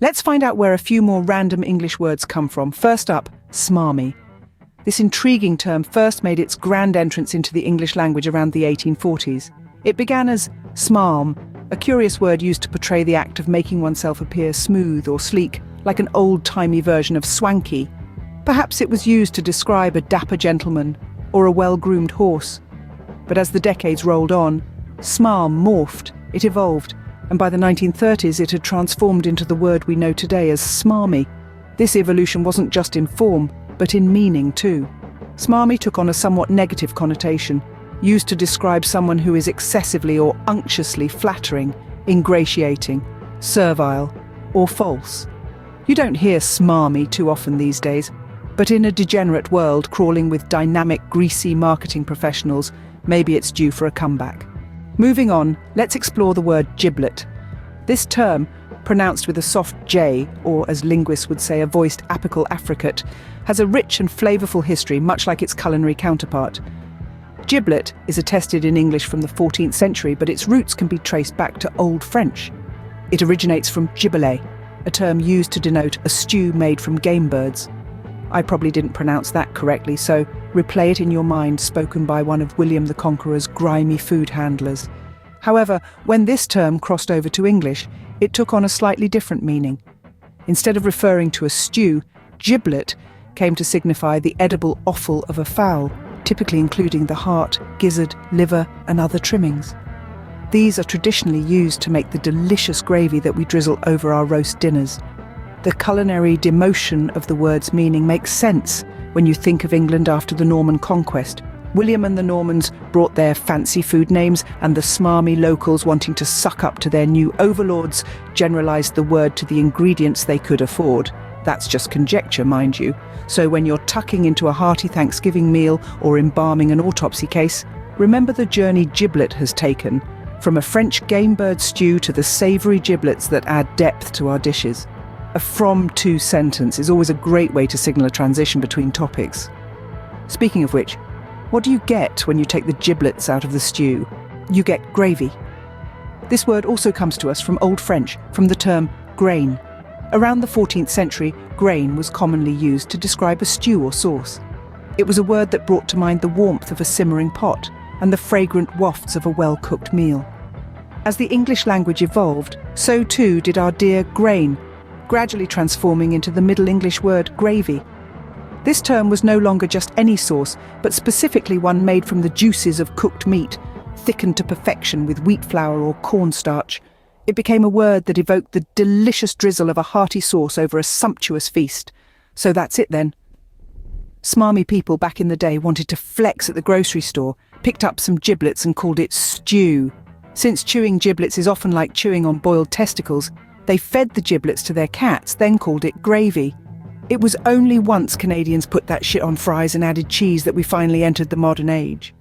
Let's find out where a few more random English words come from. First up, smarmy. This intriguing term first made its grand entrance into the English language around the 1840s. It began as smarm, a curious word used to portray the act of making oneself appear smooth or sleek, like an old-timey version of swanky. Perhaps it was used to describe a dapper gentleman or a well-groomed horse. But as the decades rolled on, smarm morphed, it evolved, and by the 1930s it had transformed into the word we know today as smarmy. This evolution wasn't just in form, but in meaning too. Smarmy took on a somewhat negative connotation, used to describe someone who is excessively or unctuously flattering, ingratiating, servile, or false. You don't hear smarmy too often these days, but in a degenerate world crawling with dynamic, greasy marketing professionals, maybe it's due for a comeback. Moving on, let's explore the word giblet. This term, pronounced with a soft J, or as linguists would say, a voiced apical affricate, has a rich and flavourful history, much like its culinary counterpart. Giblet is attested in English from the 14th century, but its roots can be traced back to Old French. It originates from gibelet, a term used to denote a stew made from game birds. I probably didn't pronounce that correctly, so replay it in your mind, spoken by one of William the Conqueror's grimy food handlers. However, when this term crossed over to English, it took on a slightly different meaning. Instead of referring to a stew, giblet came to signify the edible offal of a fowl, typically including the heart, gizzard, liver, and other trimmings. These are traditionally used to make the delicious gravy that we drizzle over our roast dinners. The culinary demotion of the word's meaning makes sense when you think of England after the Norman conquest. William and the Normans brought their fancy food names, and the smarmy locals, wanting to suck up to their new overlords, generalised the word to the ingredients they could afford. That's just conjecture, mind you. So when you're tucking into a hearty Thanksgiving meal or embalming an autopsy case, remember the journey giblet has taken, from a French game bird stew to the savoury giblets that add depth to our dishes. A from-to sentence is always a great way to signal a transition between topics. Speaking of which, what do you get when you take the giblets out of the stew? You get gravy. This word also comes to us from Old French, from the term grain. Around the 14th century, grain was commonly used to describe a stew or sauce. It was a word that brought to mind the warmth of a simmering pot and the fragrant wafts of a well-cooked meal. As the English language evolved, so too did our dear grain, gradually transforming into the Middle English word gravy. This term was no longer just any sauce, but specifically one made from the juices of cooked meat, thickened to perfection with wheat flour or cornstarch. It became a word that evoked the delicious drizzle of a hearty sauce over a sumptuous feast. So that's it then. Smarmy people back in the day wanted to flex at the grocery store, picked up some giblets and called it stew. Since chewing giblets is often like chewing on boiled testicles, they fed the giblets to their cats, then called it gravy. It was only once Canadians put that shit on fries and added cheese that we finally entered the modern age.